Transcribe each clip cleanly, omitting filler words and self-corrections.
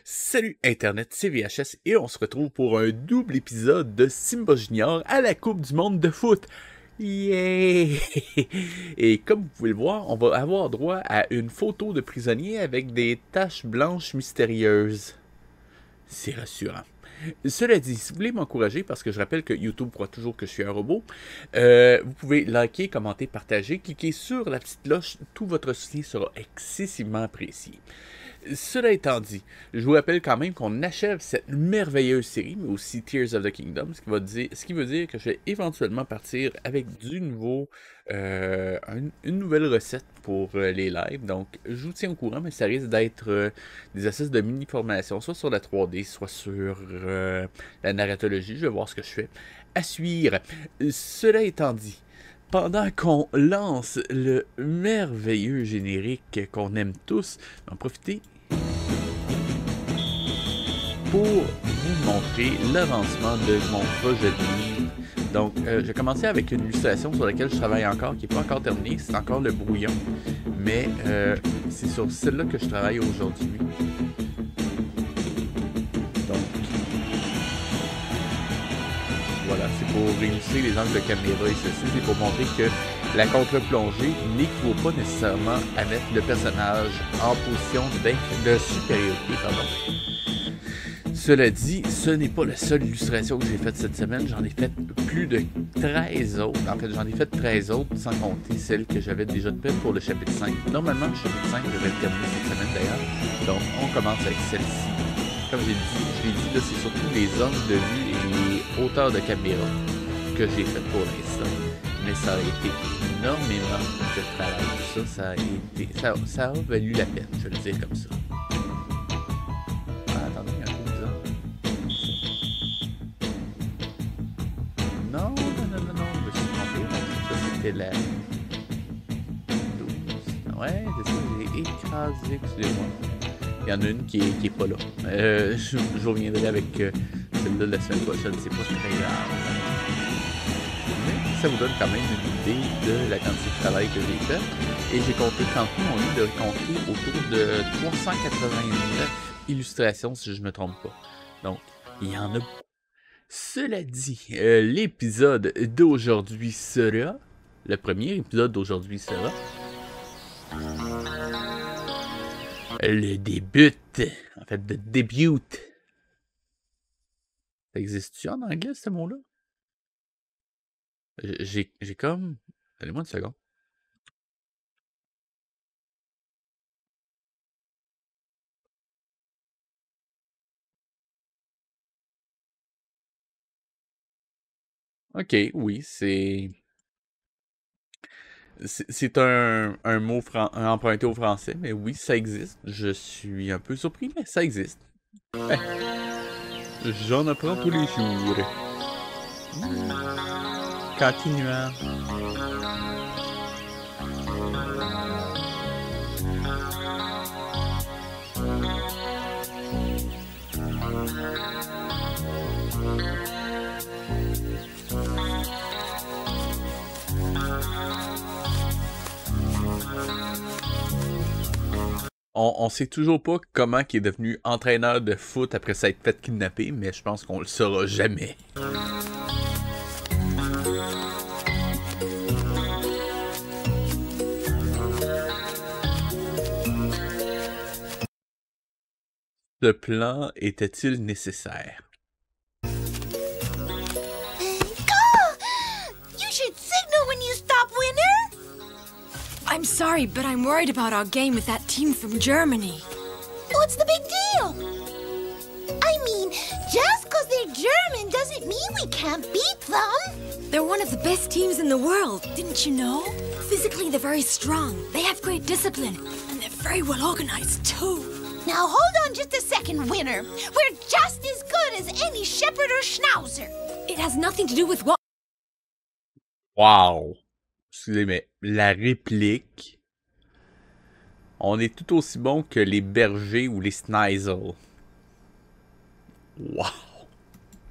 Salut Internet, c'est VHS et on se retrouve pour un double épisode de Simba Junior à la Coupe du Monde de foot. Yeah! Et comme vous pouvez le voir, on va avoir droit à une photo de prisonnier avec des taches blanches mystérieuses. C'est rassurant. Cela dit, si vous voulez m'encourager, parce que je rappelle que YouTube croit toujours que je suis un robot, vous pouvez liker, commenter, partager, cliquer sur la petite cloche, tout votre soutien sera excessivement apprécié. Cela étant dit, je vous rappelle quand même qu'on achève cette merveilleuse série, mais aussi Tears of the Kingdom, ce qui veut dire que je vais éventuellement partir avec du nouveau, une nouvelle recette pour les lives. Donc, je vous tiens au courant, mais ça risque d'être des assises de mini-formation, soit sur la 3D, soit sur la narratologie. Je vais voir ce que je fais. À suivre. Cela étant dit, pendant qu'on lance le merveilleux générique qu'on aime tous, en profiter pour vous montrer l'avancement de mon projet de livre. Donc, j'ai commencé avec une illustration sur laquelle je travaille encore, qui n'est pas encore terminée, c'est encore le brouillon, mais c'est sur celle-là que je travaille aujourd'hui. Donc, voilà, c'est pour réussir les angles de caméra et ceci, c'est pour montrer que la contre-plongée n'équivaut pas nécessairement à mettre le personnage en position de supériorité. Cela dit, ce n'est pas la seule illustration que j'ai faite cette semaine, j'en ai fait plus de 13 autres. En fait, j'en ai fait 13 autres, sans compter celles que j'avais déjà faites pour le chapitre 5. Normalement, le chapitre 5, je vais le terminer cette semaine d'ailleurs. Donc, on commence avec celle-ci. Comme je l'ai dit, là, c'est surtout les angles de vue et les hauteurs de caméra que j'ai fait pour l'instant. Mais ça a été énormément de travail. Tout ça, ça a valu la peine, je vais le dire comme ça. Ah, attendez, il y a un peu bizarre. Non, je me suis trompé. Ça, c'était la 12. Ouais, c'est ça, j'ai écrasé, excusez-moi. Il y en a une qui est pas là. Je reviendrai avec celle-là la semaine prochaine, c'est pas très grave. Mais ça vous donne quand même une idée de la quantité de travail que j'ai fait. Et j'ai compté, quand on a eu de compter autour de 389 illustrations, si je me trompe pas. Donc, il y en a. Cela dit, l'épisode d'aujourd'hui sera... Le premier épisode d'aujourd'hui sera... Le début. En fait, le début. Ça existe-tu en anglais, ce mot-là? J'ai comme... Donnez-moi une seconde. Ok, oui, c'est un mot emprunté au français, mais oui, ça existe. Je suis un peu surpris, mais ça existe. Ouais. J'en apprends tous les jours. Continuant. On sait toujours pas comment il est devenu entraîneur de foot après s'être fait kidnapper, mais je pense qu'on le saura jamais. Ce plan était-il nécessaire? I'm sorry, but I'm worried about our game with that team from Germany. What's the big deal? I mean, just because they're German doesn't mean we can't beat them. They're one of the best teams in the world, didn't you know? Physically, they're very strong. They have great discipline, and they're very well organized, too. Now, hold on just a second, Winner. We're just as good as any Shepherd or Schnauzer. It has nothing to do with what... Wow! Excusez, mais la réplique, on est tout aussi bon que les bergers ou les Sneasel. Wow!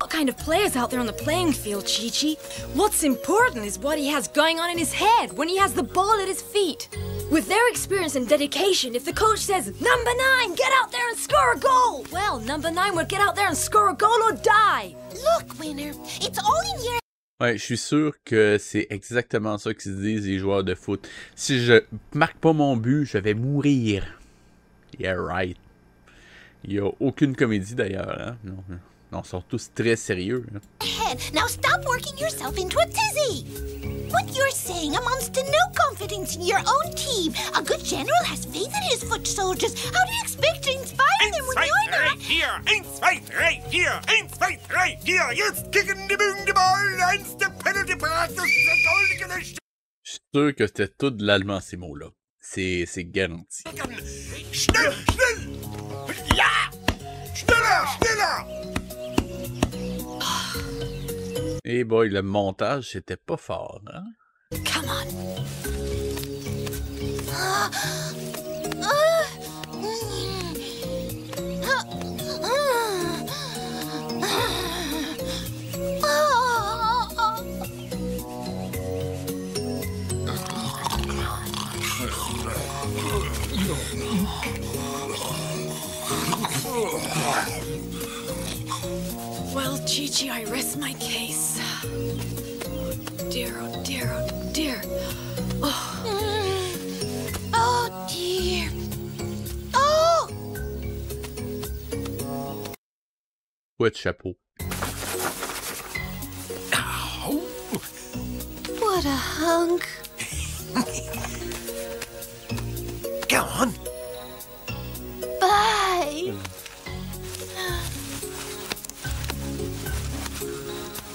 What kind of players out there on the playing field, Chi-Chi? What's important is what he has going on in his head when he has the ball at his feet. With their experience and dedication, if the coach says, "Number 9, get out there and score a goal," Well, number 9 would get out there and score a goal or die. Look, Winner, it's all in your... Ouais, je suis sûr que c'est exactement ça qu'ils se disent les joueurs de foot. Si je marque pas mon but, je vais mourir. Yeah, right. Il n'y a aucune comédie d'ailleurs, hein? Non, ils sont tous très sérieux. Hein? Now stop working yourself into a tizzy. What you're saying amounts to no confidence in your own team. A good general has faith in his foot soldiers. How do you expect to inspire them when you're not? Right here, ain't fight right here, ain't fight right here. You're kicking the boom the ball and the penalty pass. Je suis sûr que c'était tout de l'allemand ces mots-là. C'est garanti. Schnell, schnell! Ja! Schneller, schneller! Eh boy, le montage, c'était pas fort, hein? Come on. Well, Chi-Chi, I rest my case. Dear, oh dear, oh dear. Oh, Oh, dear. Oh! Quoi de chapeau? What a hunk. Go on. Bye.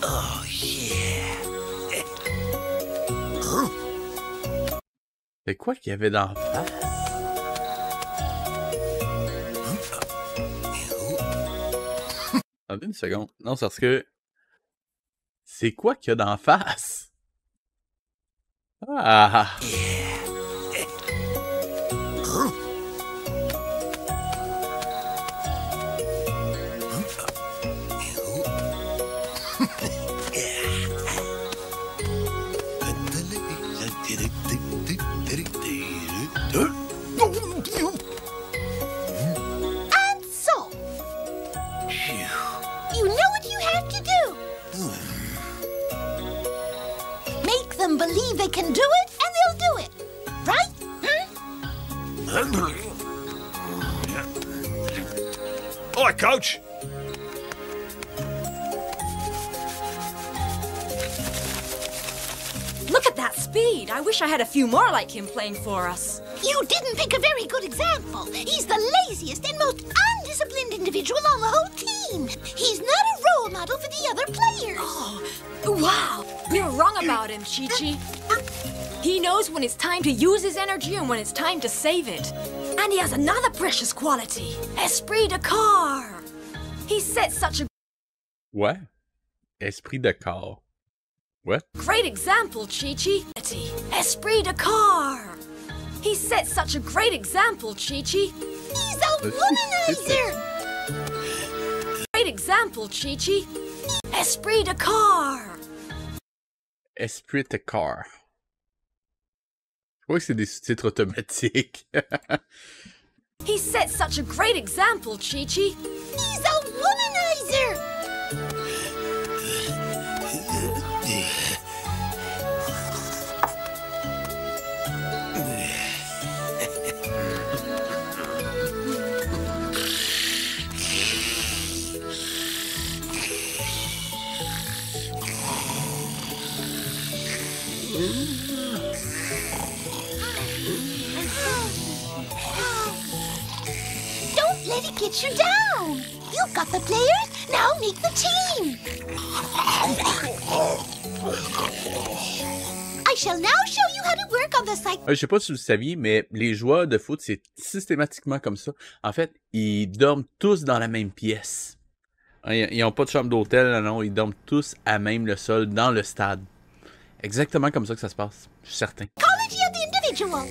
Oh, yeah. C'est quoi qu'il y avait dans la face? Attendez une seconde. Non, c'est parce que... C'est quoi qu'il y a dans la face? Ah! And so, you know what you have to do. Make them believe they can do it, and they'll do it. Right? Hi, Coach. look at that speed. I wish I had a few more like him playing for us. You didn't pick a very good example. He's the laziest and most undisciplined individual on the whole team. He's not a role model for the other players. Oh, wow. You're wrong about him, Chi-Chi. He knows when it's time to use his energy and when it's time to save it. And he has another precious quality, esprit de corps. He sets such a Ouais. Esprit de corps. What? great example, Chi-Chi. Esprit de corps. He sets such a great example, Chi-Chi. He's a womanizer. Great example, Chi-Chi. Esprit de corps. Esprit de corps. Je crois que c'est des sous-titres automatiques. He sets such a great example, Chi-Chi. He's a womanizer. Don't let it get you down. You've got the players, now make the team. I shall now show you how to work on the psych. Je sais pas si vous le saviez, mais les joueurs de foot, c'est systématiquement comme ça. En fait, ils dorment tous dans la même pièce. Ils n'ont pas de chambre d'hôtel, non, ils dorment tous à même le sol dans le stade. Exactement comme ça que ça se passe, je suis certain. Psychology of the individual.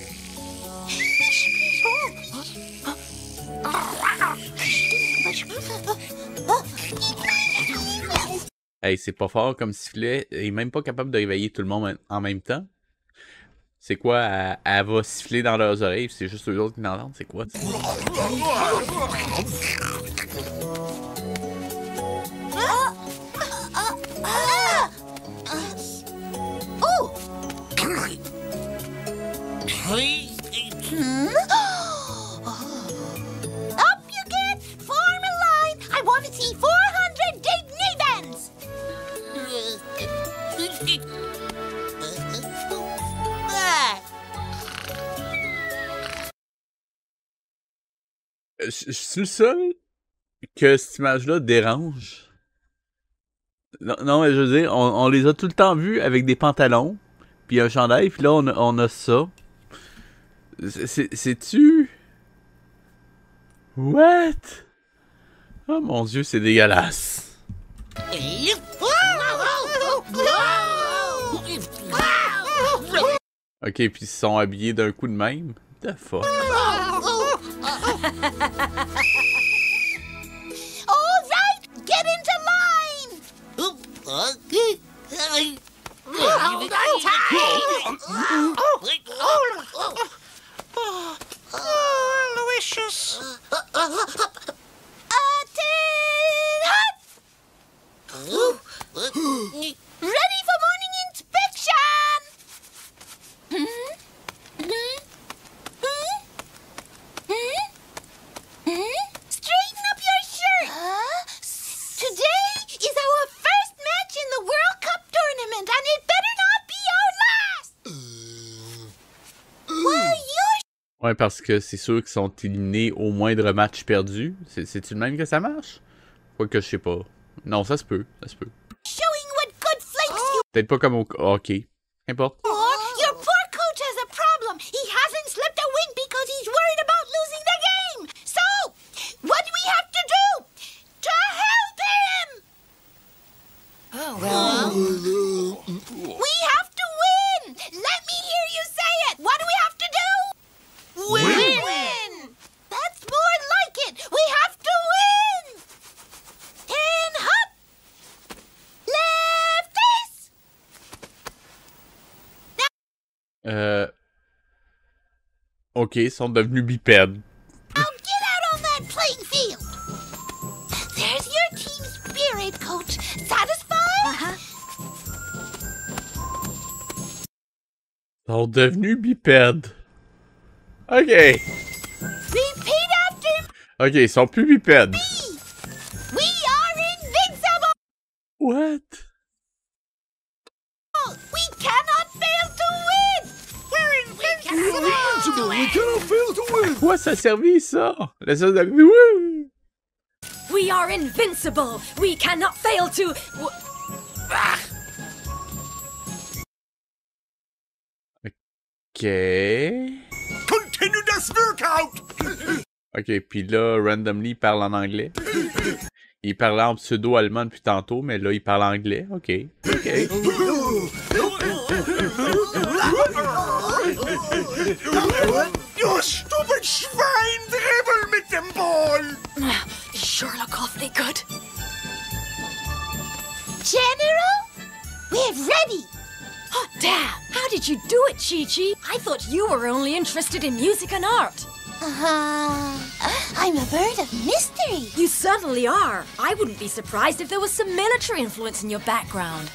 Hey, c'est pas fort comme sifflet, il est même pas capable de réveiller tout le monde en même temps. C'est quoi, elle va siffler dans leurs oreilles, c'est juste eux autres qui l'entendent, c'est quoi? Je suis le seul que cette image-là dérange. Non, non, mais je veux dire, on les a tout le temps vus avec des pantalons, puis un chandail, puis là, on a ça. C'est-tu... What? Oh mon Dieu, c'est dégueulasse. Ok, puis ils sont habillés d'un coup de même. What the fuck? All right, get into line. Hold on tight. Aloysius. Ready for morning inspection. Straighten up your shirt. Today is our first match in the World Cup tournament, and it better not be our last. Why, you're... Ouais, parce que c'est sûr qu'ils sont éliminés au moindre match perdu. C'est-tu le même que ça marche? Quoique je sais pas. Non, ça se peut, ça se peut. showing what good flakes you... Peut-être pas comme au hockey. N'importe. Your poor coach has a problem. He hasn't slipped a win because he's worried about losing the game. So, what do we have to do to help him? Oh, well. We have to win. Let me hear you say it. What do we have to do? Win. That's more like it. We have to win. Ten hop. Left this. Ok, ils sont devenus bipèdes. Now get out on that playing field. There's your team spirit, coach. Satisfied? Ils sont devenus bipèdes. Ok. Repeat after me. Ok, ils sont plus bipèdes. We are invincible. What? We cannot fail to win. We're invincible. We cannot fail to win. À quoi ça servit ça? L'essence de... Wouh! We are invincible. We cannot fail to... Ok. Continue das Workout. Ok, puis là, randomly, il parle en anglais. Il parlait en pseudo-allemand depuis tantôt, mais là, il parle anglais. Ok. Ok. Du stupid Schwein, dribbel mit dem Ball. Sure look awfully good. General, we're ready. Oh, damn! How did you do it, Chi-Chi? I thought you were only interested in music and art. I'm a bird of mystery. You certainly are. I wouldn't be surprised if there was some military influence in your background.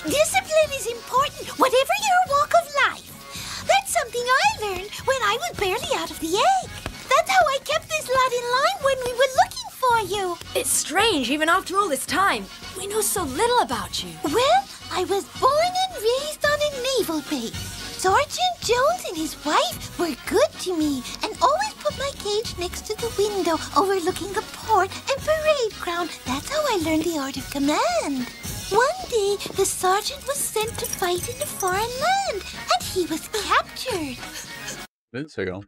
Discipline is important, whatever your walk of life. That's something I learned when I was barely out of the egg. That's how I kept this lot in line when we were looking for you. It's strange, even after all this time. We know so little about you. Well, I was born and raised on a naval base. Sergeant Jones and his wife were good to me and always put my cage next to the window overlooking the port and parade ground. That's how I learned the art of command. One day, the sergeant was sent to fight in a foreign land, and he was captured. Une seconde.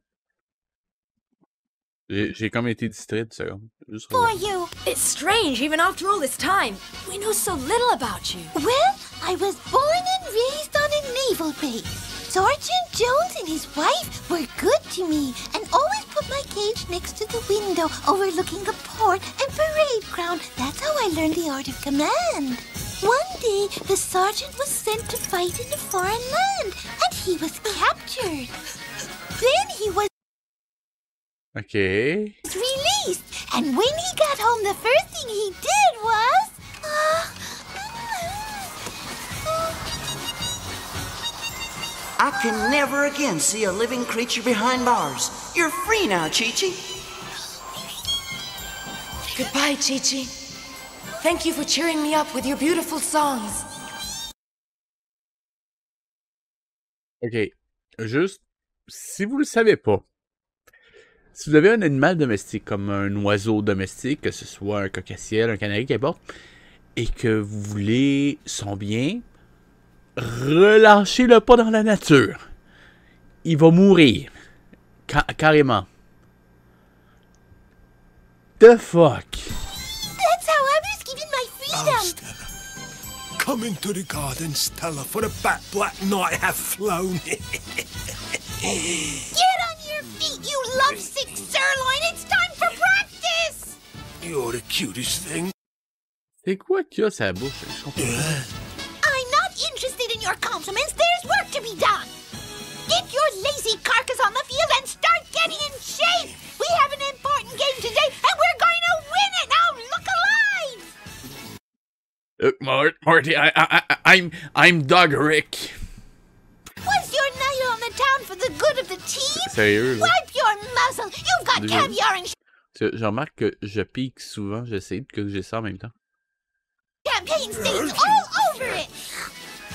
J'ai comme été distrait une seconde. Juste For revoir. you. It's strange, even after all this time. We know so little about you. Well, I was born and raised on a naval base. Sergeant Jones and his wife were good to me and always put my cage next to the window overlooking the port and parade ground. That's how I learned the art of command. One day, the sergeant was sent to fight in a foreign land, and he was captured. Then he was Ok. released, and when he got home, the first thing he did was... I can never again see a living creature behind bars. You're free now, Chi-Chi. Goodbye, Chi-Chi. Thank you for cheering me up with your beautiful songs. Ok. Juste, si vous le savez pas, Si vous avez un animal domestique, comme un oiseau domestique, que ce soit un coq-à-ciel, un canari, qu'importe, et que vous voulez son bien, relâchez-le pas dans la nature. Il va mourir. Carrément. The fuck? That's how I was given my freedom. Oh, Stella. Come into the garden, Stella, for the bat black night have flown. Get on your feet, you lovesick sirloin. It's time for practice. You're the cutest thing. C'est quoi qu'il y a sa bouche? Je comprends pas. I'm not interested in your compliments. There's work to be done. Get your lazy carcass on the field and start getting in shape. We have an important game today, and we're going to win it. Now look alive. Marty, I'm Doug Rick. Was your night on the town for the good of the team? Sérieux, là? Wipe your muzzle. You've got caviar and Je remarque que je pique souvent, j'essaie que j'ai ça en même temps. champagne stains all over it.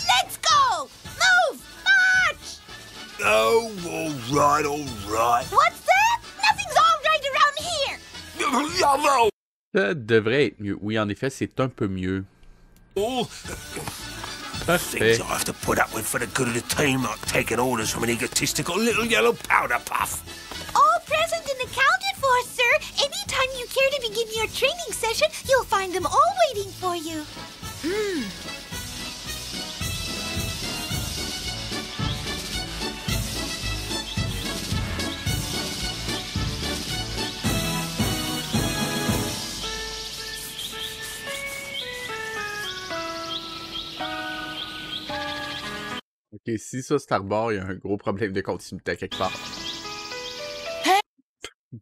Let's go. Move. March. Oh, all right, all right. What's that? Nothing's all right around here. Bravo! Ça devrait être mieux. Oui, en effet, c'est un peu mieux. Parfait. Things I have to put up with for the good of the team, like taking orders from an egotistical little yellow powder puff. All present and accounted for, sir. Anytime you care to begin your training session, you'll find them all waiting for you. Ok, si ça c'est à rebord, il y a un gros problème de continuité à quelque part. Hey!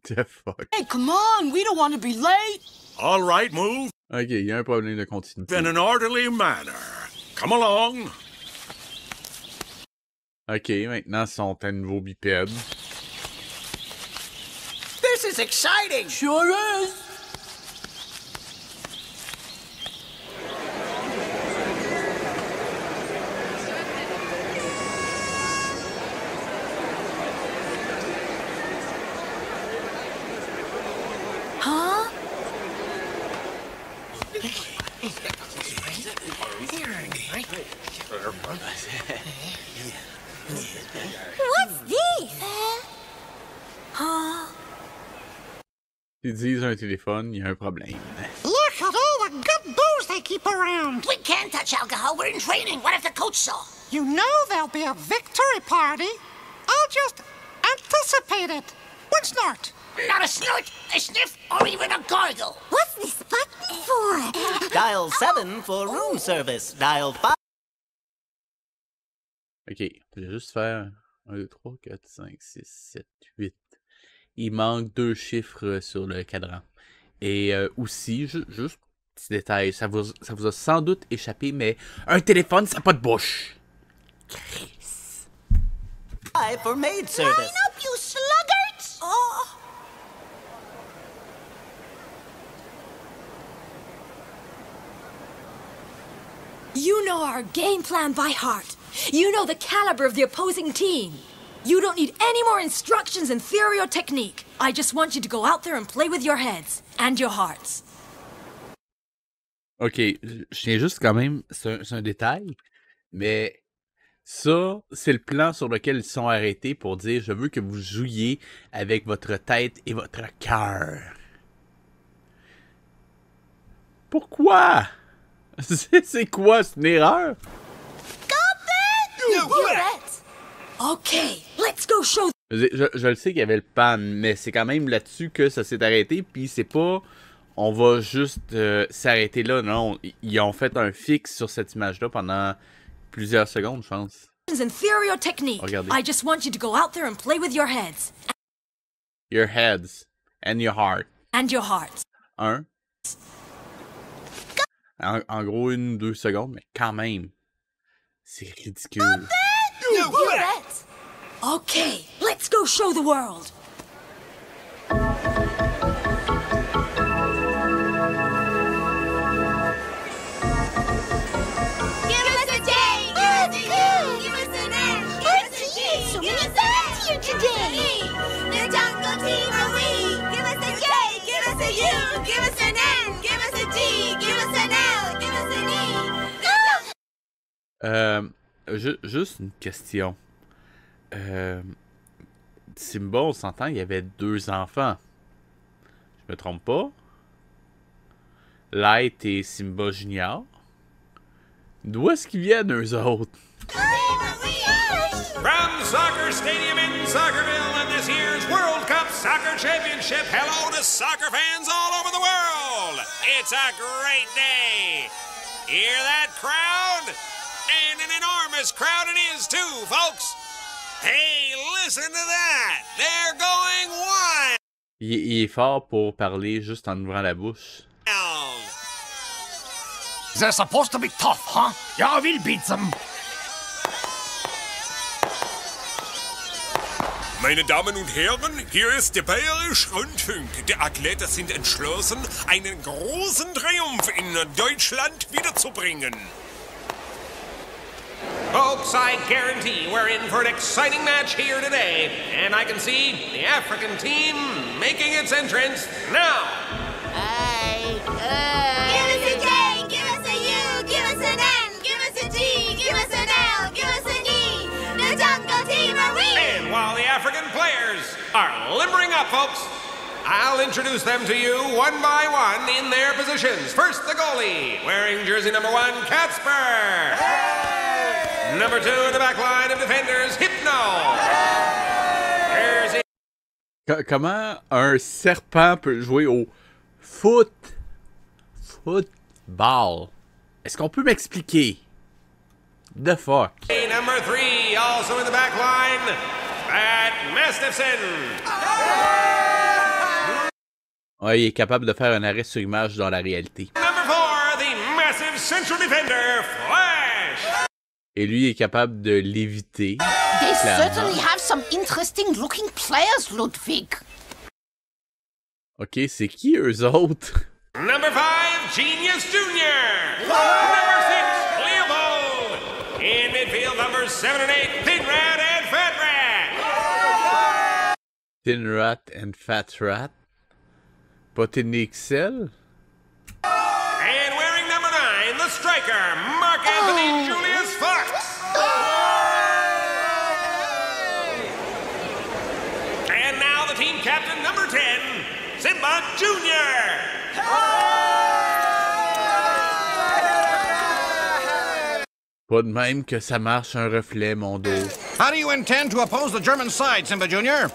The fuck. Hey, come on, we don't want to be late. All right, move Ok, il y a un problème de continuité. in an orderly manner. Come along. Ok, maintenant ils sont à nouveau bipèdes. This is exciting! Sure is. Huh? What's this? Huh? Ils disent un téléphone, il y a un problème. Look at all the good booze they keep around. We can't touch alcohol. We're in training. What if the coach saw? You know there'll be a victory party. I'll just anticipate it. One snort. Not a snort, a sniff, or even a gargle. What's this button for? Dial 7 for room service. Dial 5. Ok, je vais juste faire 1, 2, 3, 4, 5, 6, 7, 8. Il manque 2 chiffres sur le cadran. Et aussi, juste petit détail, ça vous a sans doute échappé, mais un téléphone, ça n'a pas de bouche. Chris. 5 for maid service. Line up, you sluggards! Oh. You know our game plan by heart. You know the caliber of the opposing team. You don't need any more instructions in theory or technique. I just want you to go out there and play with your heads and your hearts. Ok, je tiens juste quand même, c'est un détail, mais ça, c'est le plan sur lequel ils sont arrêtés pour dire « Je veux que vous jouiez avec votre tête et votre cœur. » Pourquoi? C'est quoi? C'est une erreur? Okay, let's go show. Je le sais qu'il y avait le pan, mais c'est quand même là-dessus que ça s'est arrêté, puis c'est pas... On va juste s'arrêter là, non. Ils ont fait un fixe sur cette image-là pendant plusieurs secondes, je pense. In theory or technique. Regardez. I just want you to go out there and play with your heads Your heads and your heart. and your hearts. En gros, 1 ou 2 secondes, mais quand même. C'est ridicule. Okay, let's go show the world. Give us a J! Give us an N! Give us a G! So many fans here today! The jungle team an N, give us a G, give us an L, give us an E. Juste une question. Simba, on s'entend, il y avait 2 enfants. Je me trompe pas? Light et Simba Junior. D'où est-ce qu'ils viennent, eux autres? From Soccer Stadium in Soccerville and this year's World Cup Soccer Championship, hello to soccer fans all over the world. It's a great day. Hear that crowd? And an enormous crowd it is too, folks. Hey, listen to that. They're going wild. Il est fort pour parler juste en ouvrant la bouche. They're supposed to be tough, huh? Yeah, we'll beat them. Meine Damen und Herren, hier ist der Bayerische Rundfunk. Die Athleten sind entschlossen, einen großen Triumph in Deutschland wiederzubringen. Folks, I guarantee we're in for an exciting match here today. And I can see the African team making its entrance now. Give us a J, give us a U, give us an N, give us a G, give us an L, give us an E. The Jungle Team are we! And while the African players are limbering up, folks, I'll introduce them to you one by one in their positions. First, the goalie, wearing jersey number 1, Casper. Number 2 in the back line of defenders, Hypno. Jersey... Comment un serpent peut jouer au football? Est-ce qu'on peut m'expliquer? The fuck? Number 3, also in the back line, Pat Mastiffson. Ouais, il est capable de faire un arrêt sur image dans la réalité. Number 4, the massive central defender, Flash. Et lui il est capable de l'éviter. They clairement. certainly have some interesting looking players, Ludwig. Ok, c'est qui eux autres? Number 5, Genius Jr. Number 6, Leopold. In midfield, numbers 7 and 8, Thin Rat and Fat Rat. Thin Rat and Fat Rat? Pas Thin XL? And wearing number 9, the striker, Mark Anthony Julius Fox. And now the team captain, number 10, Simba Jr. Pas de même que ça marche un reflet, mon dos. How do you intend to oppose the German side, Simba Jr.?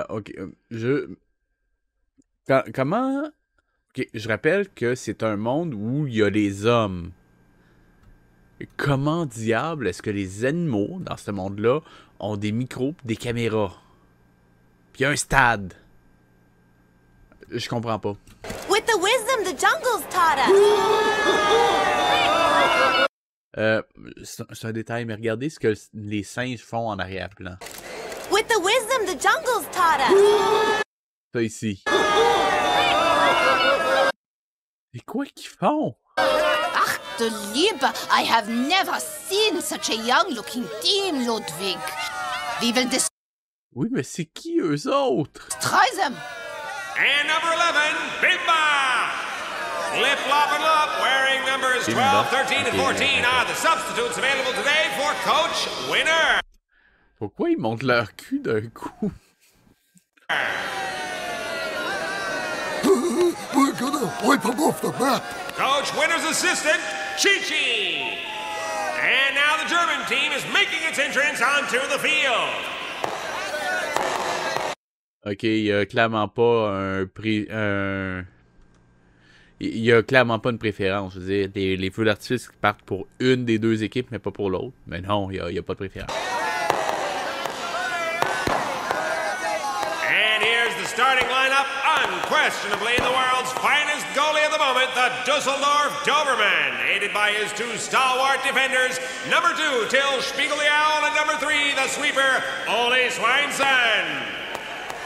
Ok, comment... Ok, je rappelle que c'est un monde où il y a les hommes. Comment diable est-ce que les animaux, dans ce monde-là, ont des micros pis des caméras? Puis un stade. Je comprends pas. With the wisdom the jungle's taught us. C'est un détail, mais regardez ce que les singes font en arrière-plan. With the wisdom the jungle's taught us. Ça ici. C'est quoi qu'ils font? Ach, du Liebe, I have never seen such a young-looking team, Ludwig. We will Oui, mais c'est qui eux autres? destroy them. And number 11, Bimba. Lip Lop and Lop, wearing numbers 12, Bimba. 13, and Okay. 14 are the substitutes available today for Coach Winner. Pourquoi ils montent leur cul d'un coup? We're gonna wipe them off the map. Coach Winner's assistant, Chi-Chi. And now the German team is making its entrance onto the field. Ok, il y a clairement pas il y a clairement pas une préférence. Je veux dire, les feux d'artifice partent pour une des deux équipes, mais pas pour l'autre. Mais non, il y a pas de préférence. And here's the starting lineup, unquestionably the world's finest goalie of the moment, the Dusseldorf Doberman, aided by his 2 stalwart defenders, number 2, Till Spiegel the Owl, and number 3, the sweeper, Ole Swineson.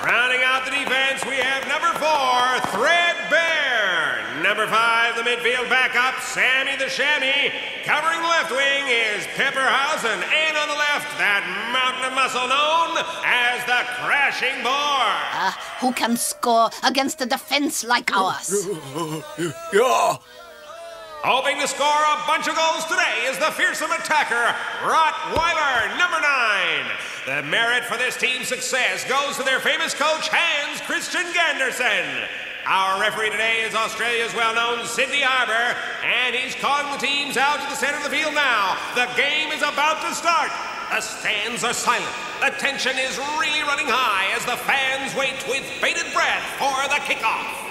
Rounding out the defense, we have number 4, Threadbare. Number 5, the midfield backup, Sammy the Chamois. Covering the left wing is Pepperhausen. And on the left, that mountain of muscle known as the Crashing Boar. who can score against a defense like ours. Yeah. Hoping to score a bunch of goals today is the fearsome attacker, Rottweiler, number 9. The merit for this team's success goes to their famous coach, Hans Christian Ganderson. Our referee today is Australia's well-known Sydney Harbour, and he's calling the teams out to the center of the field now. The game is about to start. The stands are silent. The tension is really running high as the fans wait with bated breath for the kickoff.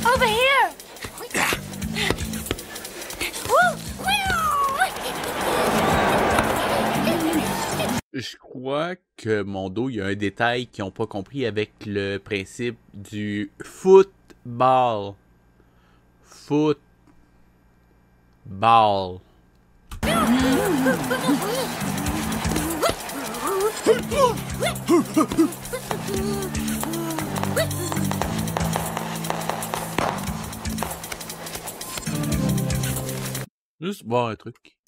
Over here! Je crois que mon dos, il y a un détail qu'ils n'ont pas compris avec le principe du football. Football. Juste voir un truc.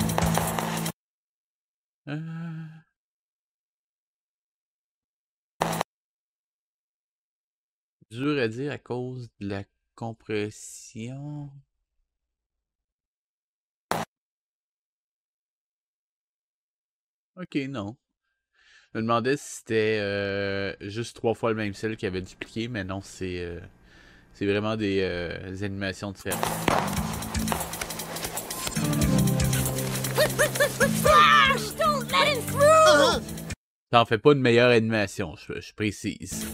Dur à dire à cause de la compression. Ok, non. Je me demandais si c'était juste 3 fois le même ciel qui avait dupliqué, mais non, c'est vraiment des animations différentes. Flash! Don't let him through! Ça en fait pas une meilleure animation, je précise.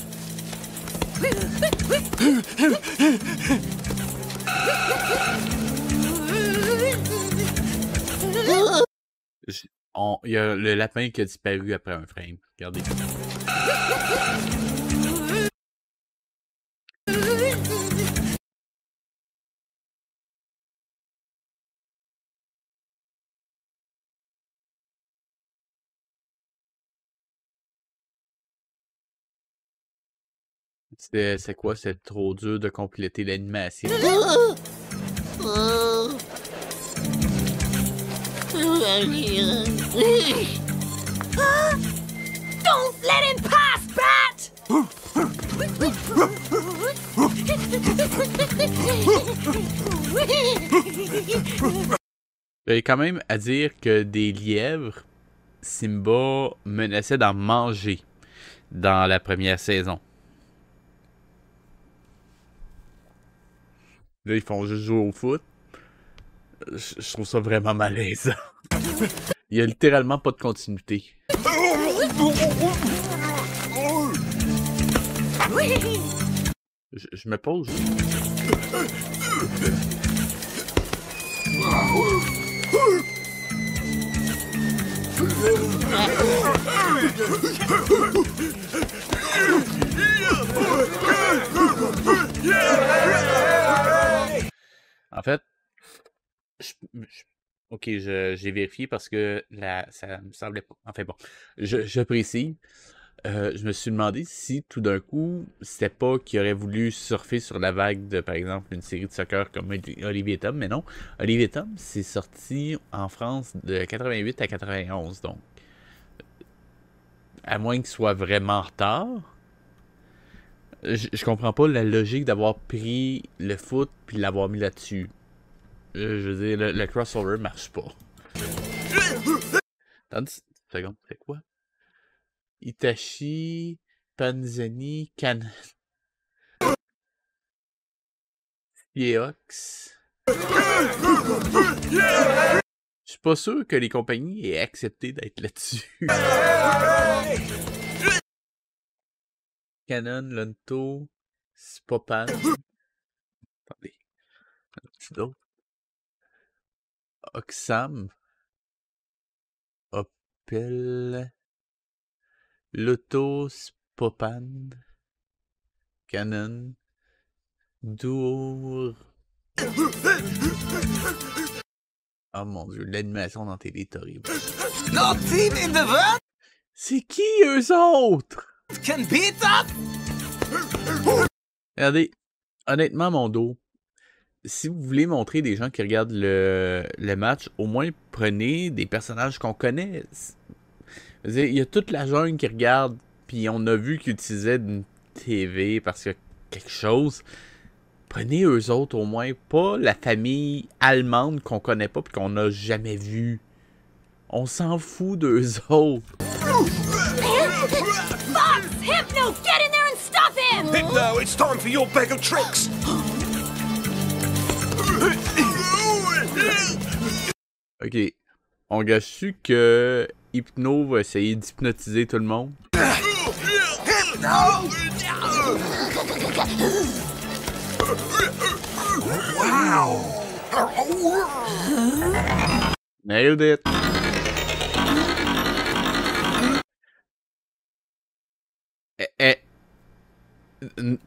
Il y a le lapin qui a disparu après un frame. Regardez. C'est quoi? C'est trop dur de compléter l'animation. Don't let him pass, Bat! Il y a quand même à dire que des lièvres, Simba menaçait d'en manger dans la première saison. Là, ils font juste jouer au foot. Je trouve ça vraiment malaisant. Il y a littéralement pas de continuité. Je me pose. En fait, ok, j'ai vérifié parce que ça me semblait pas. Enfin bon, je précise. Je me suis demandé si tout d'un coup, c'était pas qu'il aurait voulu surfer sur la vague de, par exemple, une série de soccer comme Olivier Tom, mais non. Olivier Tom, c'est sorti en France de 88 à 91, donc. À moins qu'il soit vraiment en retard. Je comprends pas la logique d'avoir pris le foot puis l'avoir mis là-dessus. Je veux dire, le crossover marche pas. Attends une seconde, c'est quoi? Itachi, Panzani, Canon, Yeox. Je suis pas sûr que les compagnies aient accepté d'être là-dessus. Canon, Lonto, Spopan. Attendez. Un petit d'autre. Oxam. Opel. Lotto, Spopan. Canon. Dour. Oh mon dieu, l'animation dans télé est horrible. No team in the world C'est qui eux autres? can beat us. Regardez, honnêtement, mon dos, si vous voulez montrer des gens qui regardent le match, au moins prenez des personnages qu'on connaît. Je veux dire, il y a toute la jungle qui regarde, puis on a vu qu'ils utilisaient une TV parce qu'il y a quelque chose. Prenez eux autres au moins, pas la famille allemande qu'on connaît pas puis qu'on n'a jamais vue. On s'en fout d'eux autres. Fox! Hypno! Get in there and stop him! Hypno, it's time for your bag of tricks. Ok. On gâche-tu que Hypno va essayer d'hypnotiser tout le monde? Wow. Nailed it!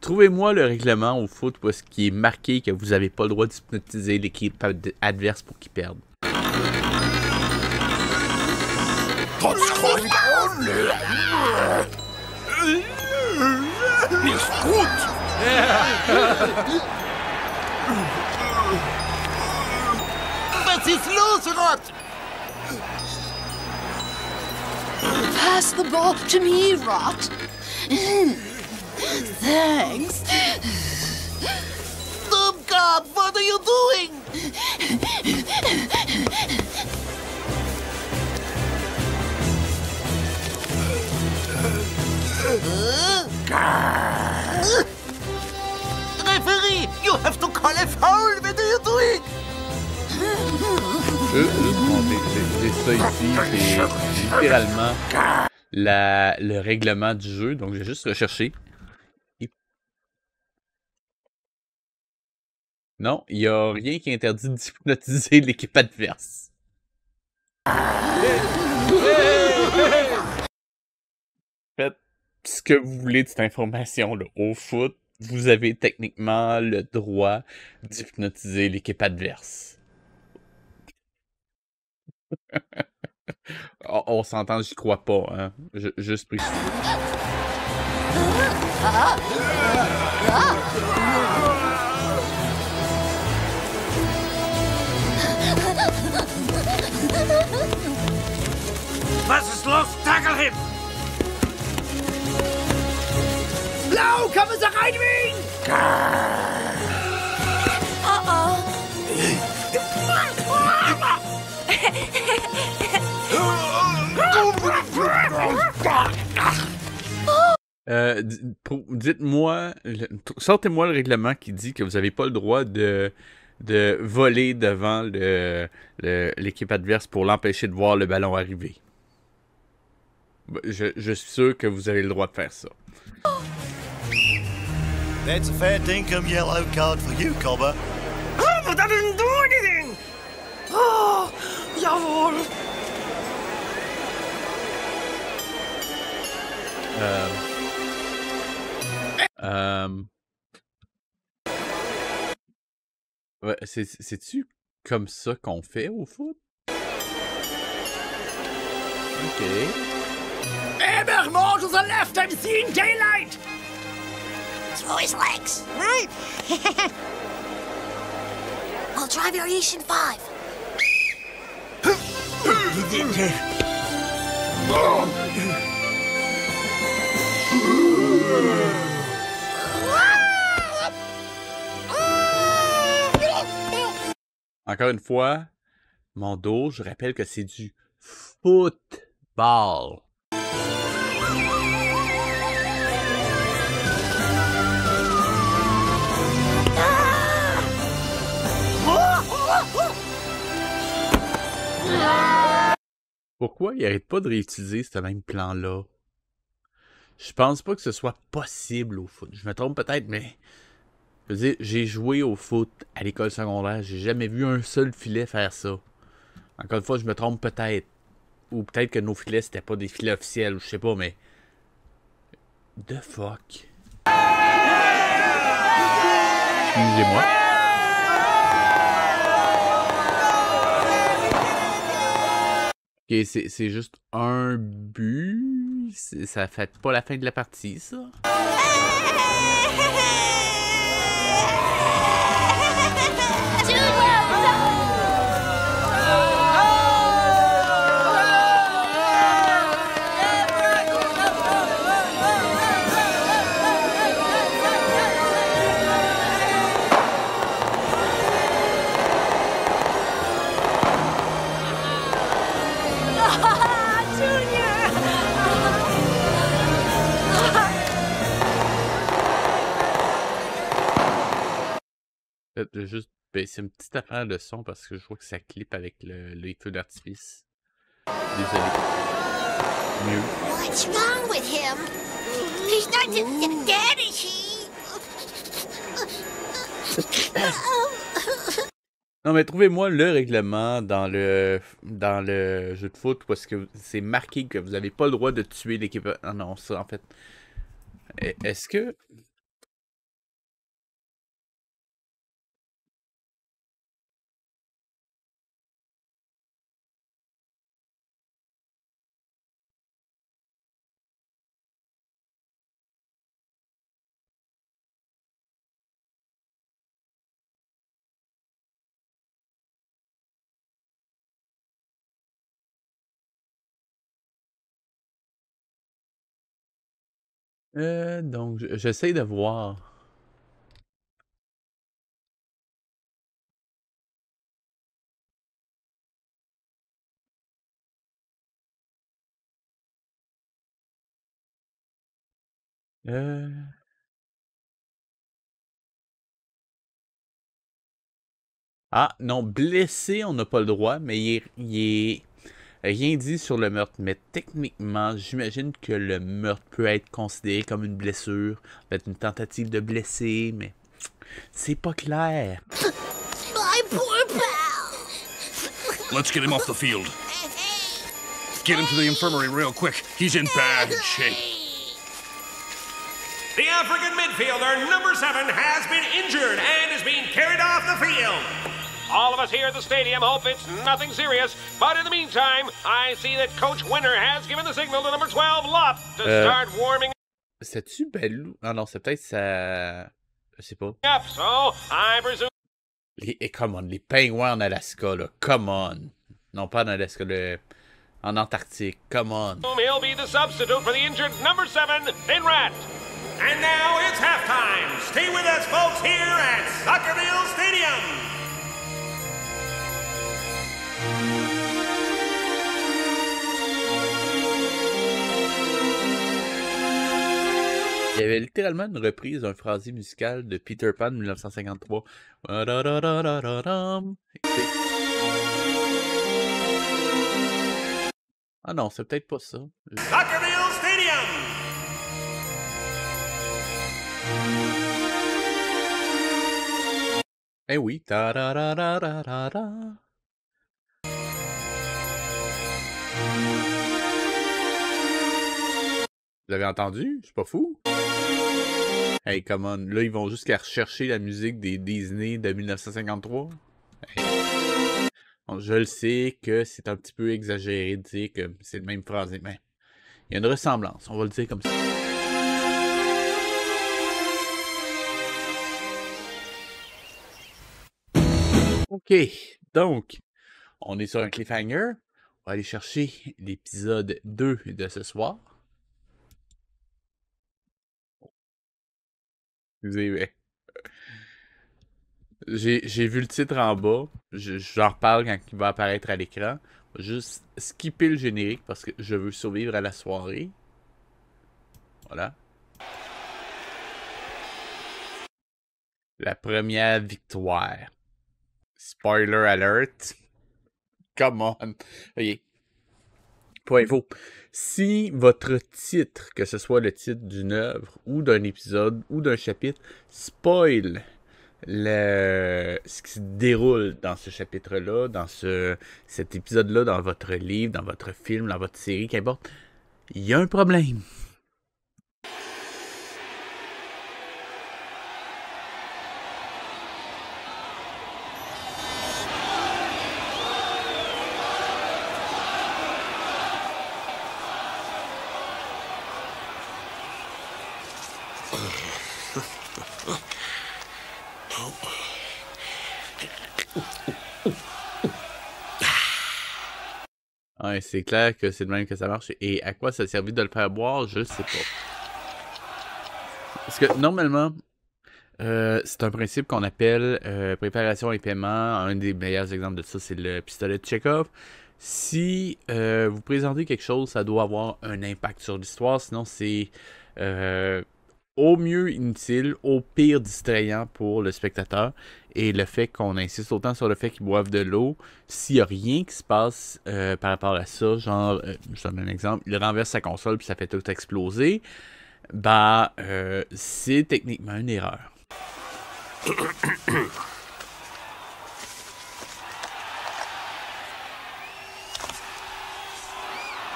Trouvez-moi le règlement au foot où est-ce qui est marqué que vous n'avez pas le droit d'hypnotiser l'équipe adverse pour qu'ils perdent. Was ist los, Rot? Pass the ball to me, Rot. Thanks. Oh God, what are you doing? Referee, you have to call a foul. What are you doing? J'ai ça ici, c'est littéralement le règlement du jeu, donc j'ai juste recherché. Non, il n'y a rien qui interdit d'hypnotiser l'équipe adverse. Faites ce que vous voulez de cette information-là. Au foot, vous avez techniquement le droit d'hypnotiser l'équipe adverse. On s'entend, j'y crois pas, hein. Juste précis. Was ist los? Tackle him! Blau, kommen Sie rein, Wien! Dites-moi, sortez-moi le règlement qui dit que vous n'avez pas le droit de voler devant l'équipe adverse pour l'empêcher de voir le ballon arriver. Je suis sûr que vous avez le droit de faire ça. That's a fair dinkum yellow card for you, Cobber. Oh, but I didn't do anything! Oh, jawohl! Ouais, c'est-tu comme ça qu'on fait au foot? Ok. Ebermore to the left, I'm seeing daylight! Through his legs. Right. We'll try variation 5. Encore une fois, mon dos, je rappelle que c'est du football. Pourquoi il arrête pas de réutiliser ce même plan-là? Je pense pas que ce soit possible au foot. Je me trompe peut-être, mais... Je veux dire, j'ai joué au foot à l'école secondaire. J'ai jamais vu un seul filet faire ça. Encore une fois, je me trompe peut-être. Ou peut-être que nos filets, c'était pas des filets officiels, ou je sais pas, mais... The fuck? Excusez-moi. Ok, c'est juste un but. Ça fait pas la fin de la partie, ça. Je vais juste baisser une petite affaire de son parce que je vois que ça clip avec les feux d'artifice. Désolé. Mieux. What's wrong with him? He's not Daddy. Non mais trouvez-moi le règlement dans le jeu de foot parce que c'est marqué que vous n'avez pas le droit de tuer l'équipe. Ah non, ça en fait. Est-ce que... donc, j'essaie de voir. Ah, non, blessé, on n'a pas le droit, mais il est rien dit sur le meurtre. Mais techniquement, j'imagine que le meurtre peut être considéré comme une blessure, peut-être une tentative de blesser, mais c'est pas clair. My poor pal. Let's get him off the field. Get him to the infirmary real quick. He's in bad shape. The African midfielder, number 7, has been injured and is being carried off the field. All of us here at the stadium hope it's nothing serious, but in the meantime, I see that Coach Winter has given the signal to number 12, Lup, to start warming C'est-tu Balou? Ah non, c'est peut-être ça... Je sais pas. up, so I presume... Come on, les pingouins en Alaska, là, come on. Non, pas en Alaska, en Antarctique, come on. He'll be the substitute for the injured number 7, Finrat. And now it's halftime. Stay with us, folks, here at Soccerville Stadium. Il y avait littéralement une reprise d'un phrasé musical de Peter Pan 1953. Ah non, c'est peut-être pas ça. Soccerville Stadium. Eh oui. Vous avez entendu? Je suis pas fou. Hey, come on. Là, ils vont jusqu'à rechercher la musique des Disney de 1953. Hey. Bon, je le sais que c'est un petit peu exagéré de dire que c'est le même phrasé, mais il y a une ressemblance. On va le dire comme ça. OK. Donc, on est sur un cliffhanger. On va aller chercher l'épisode 2 de ce soir. J'ai vu le titre en bas. J'en reparle quand il va apparaître à l'écran. Juste skipper le générique parce que je veux survivre à la soirée. Voilà. La première victoire. Spoiler alert. Come on. OK. Point info. Si votre titre, que ce soit le titre d'une œuvre ou d'un épisode ou d'un chapitre, spoil ce qui se déroule dans ce chapitre-là, dans cet épisode-là, dans votre livre, dans votre film, dans votre série, qu'importe, il y a un problème. Ouais, c'est clair que c'est de même que ça marche. Et à quoi ça a servi de le faire boire, je le sais pas. Parce que normalement, c'est un principe qu'on appelle préparation et paiement. Un des meilleurs exemples de ça, c'est le pistolet de Chekhov. Si vous présentez quelque chose, ça doit avoir un impact sur l'histoire. Sinon, c'est au mieux inutile, au pire distrayant pour le spectateur. Et le fait qu'on insiste autant sur le fait qu'ils boivent de l'eau, s'il n'y a rien qui se passe par rapport à ça, genre, je donne un exemple, il renverse sa console puis ça fait tout exploser, bah, c'est techniquement une erreur.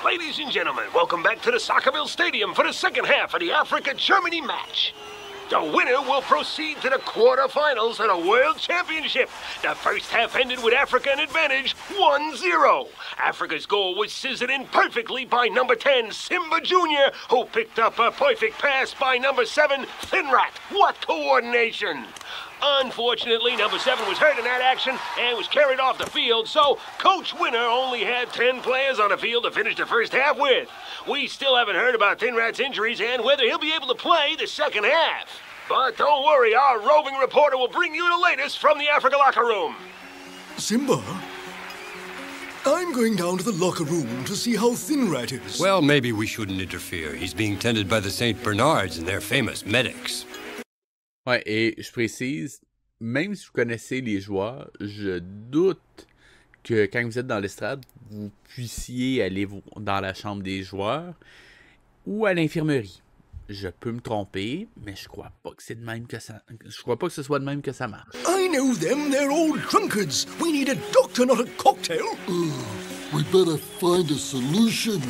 Ladies and gentlemen, welcome back to the Soccerville Stadium for the second half of the Africa-Germany match. The winner will proceed to the quarterfinals of the World Championship. The first half ended with Africa an advantage, 1-0. Africa's goal was scissored in perfectly by number 10, Simba Jr., who picked up a perfect pass by number 7, Thinrat. What coordination! Unfortunately, number 7 was hurt in that action and was carried off the field, so Coach Winner only had 10 players on the field to finish the first half with. We still haven't heard about Thinrat's injuries and whether he'll be able to play the second half. But don't worry, our roving reporter will bring you the latest from the Africa locker room. Simba, I'm going down to the locker room to see how Thinrat is. Well, maybe we shouldn't interfere. He's being tended by the St. Bernards and their famous medics. Ouais, et je précise, même si vous connaissez les joueurs, je doute que quand vous êtes dans l'estrade, vous puissiez aller dans la chambre des joueurs ou à l'infirmerie. Je peux me tromper, mais je crois pas que c'est de même que ça. Je crois pas que ce soit de même que ça marche. I know them, they're all drunkards. We need a doctor, not a cocktail. We better find a solution.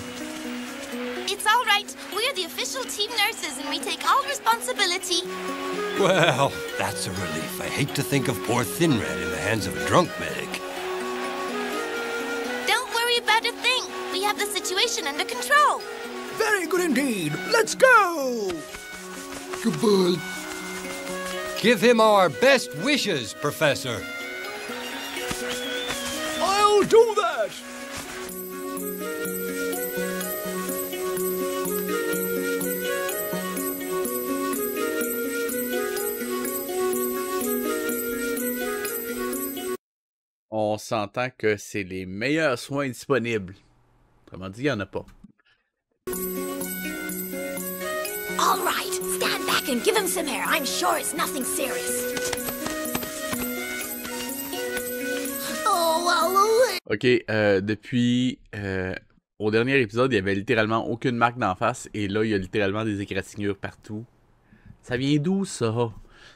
It's all right. We're the official team nurses and we take all responsibility. Well, that's a relief. I hate to think of poor Thinrat in the hands of a drunk medic. Don't worry about a thing. We have the situation under control. Very good indeed. Let's go! Goodbye. Give him our best wishes, Professor. I'll do that! On s'entend que c'est les meilleurs soins disponibles. Autrement dit, il n'y en a pas. All right, stand back and give him some air. I'm sure it's nothing serious. Oh, well, Ok, depuis au dernier épisode, il y avait littéralement aucune marque d'en face. Et là, il y a littéralement des égratignures partout. Ça vient d'où, ça?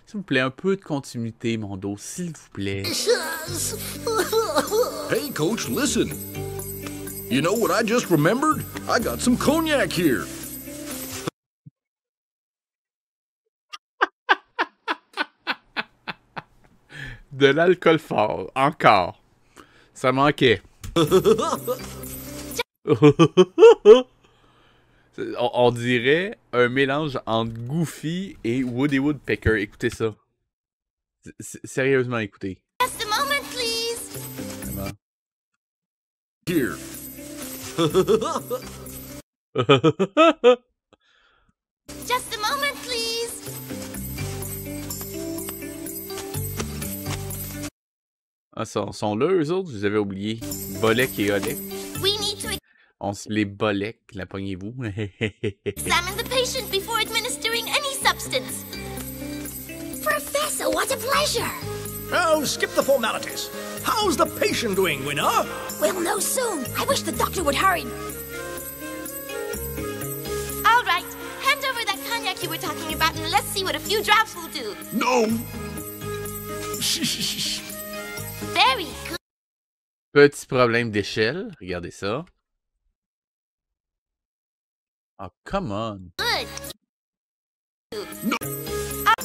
S'il vous plaît, un peu de continuité, mon dos, s'il vous plaît. Hey, Coach, listen. You know what I just remembered? I got some cognac here. De l'alcool fort, encore. Ça manquait. On dirait un mélange entre Goofy et Woody Woodpecker. Écoutez ça. Sérieusement, écoutez. Just a moment, please. Vraiment. Here. Just a moment, please. Ah, sont là, eux autres? Je les avais oubliés. Bolek et Olek. We need to On se les Bolek, la pognez-vous. examine the patient before administering any substance. Professor, what a pleasure. Oh, skip the formalities. How's the patient doing, Winner? We'll know soon. I wish the doctor would hurry. All right, hand over that cognac you were talking about and let's see what a few drops will do. No. Very good. Petit problème d'échelle. Regardez ça. Oh, come on.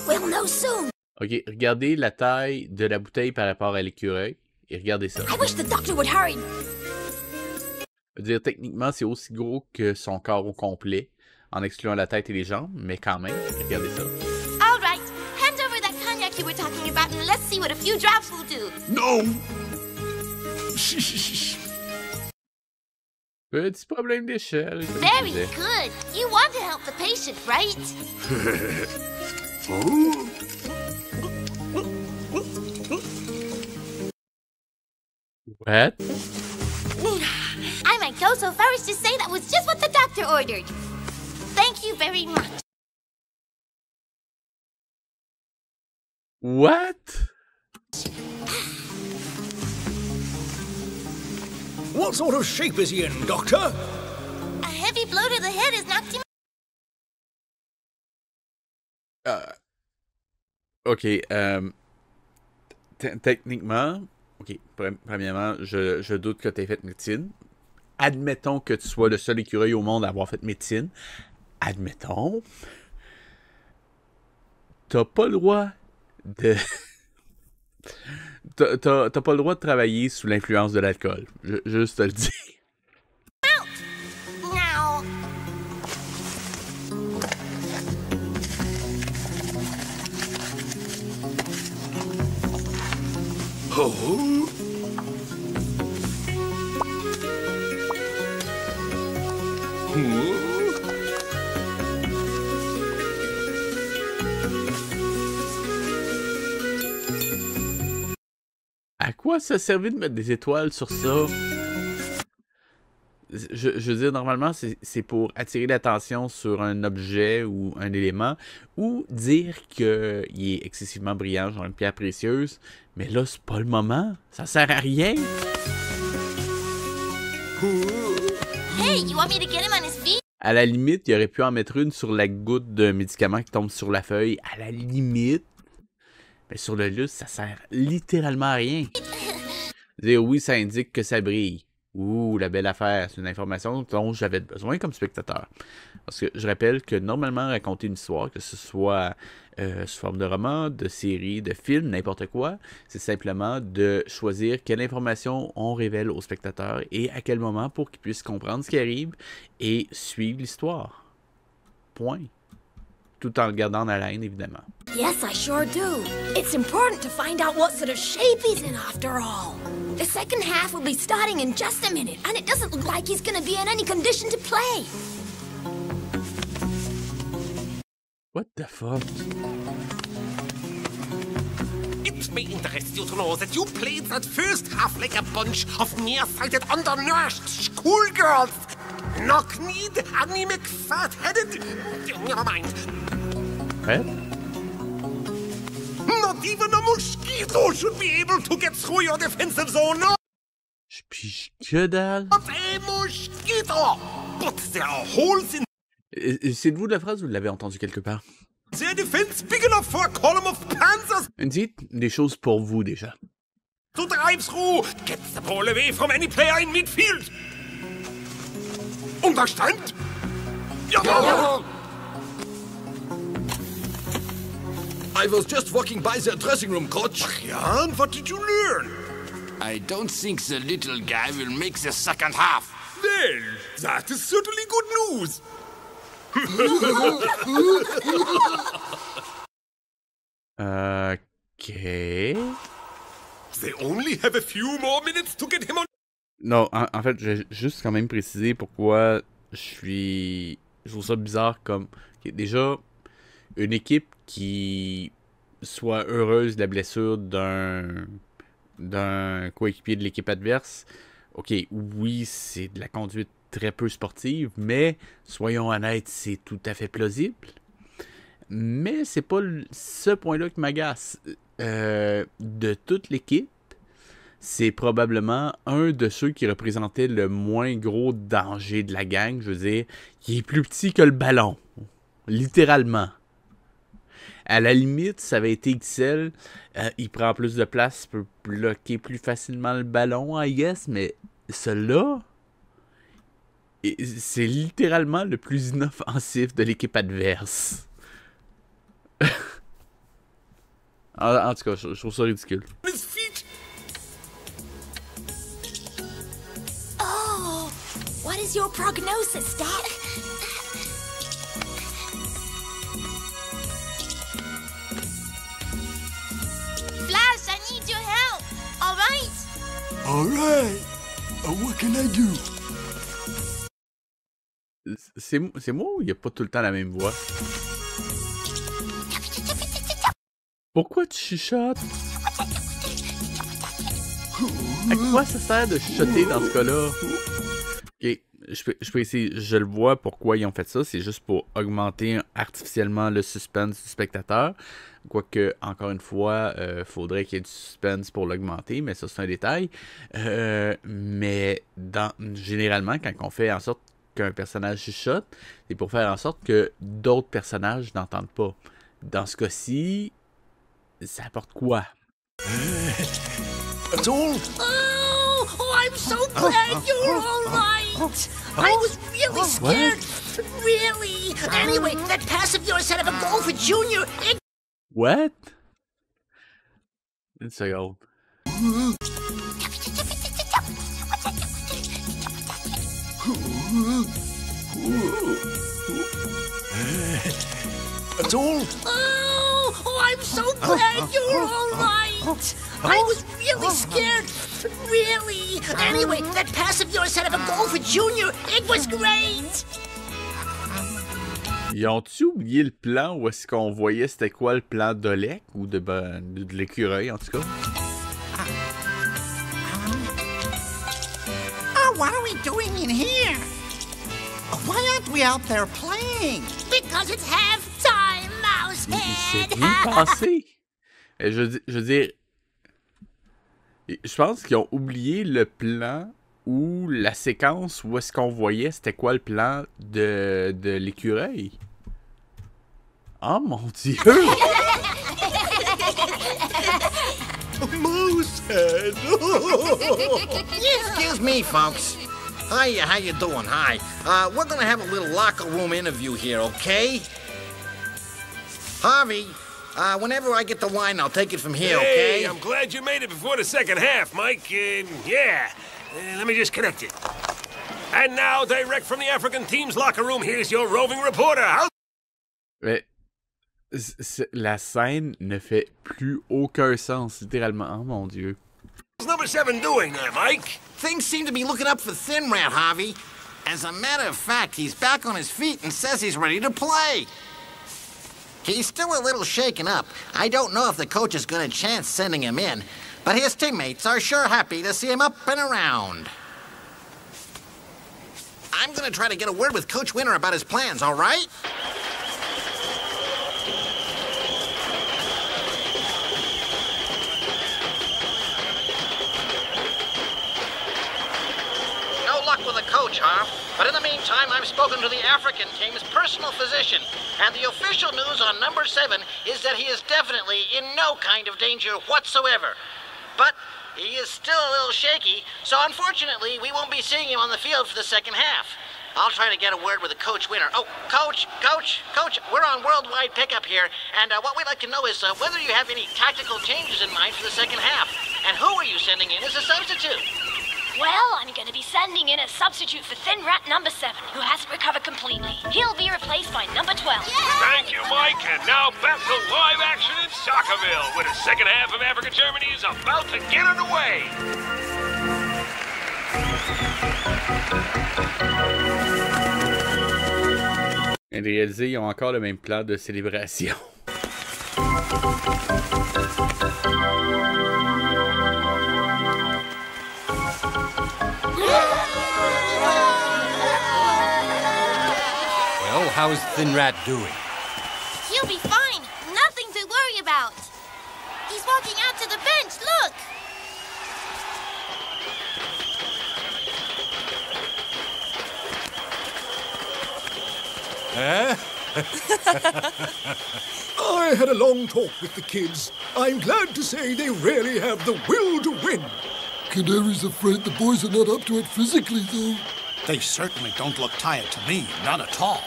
We'll know soon. Ok, regardez la taille de la bouteille par rapport à l'écureuil. Et regardez ça. I wish the doctor would hurry. Je veux dire, techniquement, c'est aussi gros que son corps au complet, en excluant la tête et les jambes, mais quand même, regardez ça. All right, hand over that cognac you were talking about Captain. Let's see what a few drops will do. No! Petit problème d'échelle. Very good. You want to help the patient, right? What? I might go so far as to say that was just what the doctor ordered. Thank you very much. What? What sort of shape is he in, Doctor? A heavy blow to the head has knocked him. Ok, techniquement, ok, premièrement, je doute que tu aies fait médecine. Admettons que tu sois le seul écureuil au monde à avoir fait médecine. Admettons. T'as pas le droit de... T'as pas le droit de travailler sous l'influence de l'alcool. Juste te le dire. Now. Oh. À quoi ça servait de mettre des étoiles sur ça? Je veux dire, normalement, c'est pour attirer l'attention sur un objet ou un élément, ou dire qu'il est excessivement brillant, genre une pierre précieuse. Mais là, c'est pas le moment. Ça sert à rien. Hey, you want me to get him on his feet? À la limite, il aurait pu en mettre une sur la goutte d'un médicament qui tombe sur la feuille. À la limite. Mais sur le lustre, ça sert littéralement à rien. Dire oui, ça indique que ça brille. Ouh, la belle affaire. C'est une information dont j'avais besoin comme spectateur. Parce que je rappelle que normalement, raconter une histoire, que ce soit sous forme de roman, de série, de film, n'importe quoi, c'est simplement de choisir quelle information on révèle au spectateur et à quel moment pour qu'il puisse comprendre ce qui arrive et suivre l'histoire. Point. Tout en le gardant en haleine, évidemment. Yes, I sure do. It's important to find out what sort of shape he's in after all. The second half will be starting in just a minute, and it doesn't look like he's gonna be in any condition to play. What the fuck? It may interest you to know that you played that first half like a bunch of nearsighted, undernourished schoolgirls. Knock-kneed, anemic, fat-headed... Never mind. What? Not even a mosquito should be able to get through your defensive zone. No. Je pige que dalle. Not a mosquito! But there are holes in... C'est de vous de la phrase ou vous l'avez entendu quelque part? their defense big enough for a column of panzers. Dites des choses pour vous déjà. To drive through, get the ball away from any player in midfield. Understand? Jawohl! I was just walking by their dressing room, coach. Yeah, and what did you learn? I don't think the little guy will make the second half. Well, that is certainly good news. Okay. They only have a few more minutes to get him on. Non, en fait, je vais juste quand même préciser pourquoi je trouve ça bizarre comme... Okay, déjà, une équipe qui soit heureuse de la blessure d'un coéquipier de l'équipe adverse, ok, oui, c'est de la conduite très peu sportive, mais soyons honnêtes, c'est tout à fait plausible. Mais c'est pas ce point-là qui m'agace. De toute l'équipe, c'est probablement un de ceux qui représentait le moins gros danger de la gang. Je veux dire, il est plus petit que le ballon. Littéralement. À la limite, ça avait été XL. Il prend plus de place, peut bloquer plus facilement le ballon, I guess. Mais celui-là, c'est littéralement le plus inoffensif de l'équipe adverse. En tout cas, je trouve ça ridicule. Oh, what is your prognosis, Doc? All right. What can I do? C'est moi ou il n'y a pas tout le temps la même voix? Pourquoi tu chuchotes? À quoi ça sert de chuchoter dans ce cas-là? Ok, je peux essayer. Je le vois pourquoi ils ont fait ça. C'est juste pour augmenter artificiellement le suspense du spectateur. Quoique, encore une fois, faudrait qu'il y ait du suspense pour l'augmenter, mais ça, c'est un détail. Mais généralement, quand on fait en sorte qu'un personnage chuchote, c'est pour faire en sorte que d'autres personnages n'entendent pas. Dans ce cas-ci, ça apporte quoi? That's all? Oh, I'm so glad you're all right. I was really scared. Really. Anyway, that pass of yours set up a goal for Junior. What? Une seconde. That's all? Oh, I'm so glad you're all right. I was really scared. Really. Anyway, that pass of yours set up a goal for Junior. It was great. Ils ont-tu oublié le plan où est-ce qu'on voyait c'était quoi le plan d'Olek ou de l'écureuil en tout cas? What are we doing in here? Why aren't we out there playing? Because it's half-time, Mousehead. Il s'est rien passé. Je veux dire, je pense qu'ils ont oublié le plan ou la séquence où est-ce qu'on voyait c'était quoi le plan de l'écureuil. Oh mon Dieu! Moosehead! Excuse me, folks. Hiya, how you doing? Hi. We're gonna have a little locker room interview here, okay? Harvey, whenever I get the wine, I'll take it from here, okay? Hey, I'm glad you made it before the second half, Mike. Yeah. Let me just connect it. And now, direct from the African team's locker room, here's your roving reporter. Mais la scène ne fait plus aucun sens, littéralement. Oh mon Dieu. What's number 7 doing there, Mike? Things seem to be looking up for Thin Rat, Harvey. As a matter of fact, he's back on his feet and says he's ready to play. He's still a little shaken up. I don't know if the coach is going to chance sending him in, but his teammates are sure happy to see him up and around. I'm going to try to get a word with Coach Winter about his plans, all right? No luck with the coach, huh? But in the meantime, I've spoken to the African team's personal physician, and the official news on number 7 is that he is definitely in no kind of danger whatsoever. But he is still a little shaky, so unfortunately, we won't be seeing him on the field for the second half. I'll try to get a word with the Coach Winter. Oh, Coach, we're on worldwide pickup here, and what we'd like to know is whether you have any tactical changes in mind for the second half, and who are you sending in as a substitute? Well, I'm going to be sending in a substitute for Thin Rat number 7, who hasn't recovered completely. He'll be replaced by number 12. Thank you, Mike. And now back to live action in Soccerville, where the second half of Africa-Germany is about to get underway. Et réalisé, ils ont encore le même plan de célébration. Well, how's Thin Rat doing? He'll be fine. Nothing to worry about. He's walking out to the bench. Look. I had a long talk with the kids. I'm glad to say they really have the will to win. Canary's afraid the boys are not up to it physically, though. They certainly don't look tired to me, not at all.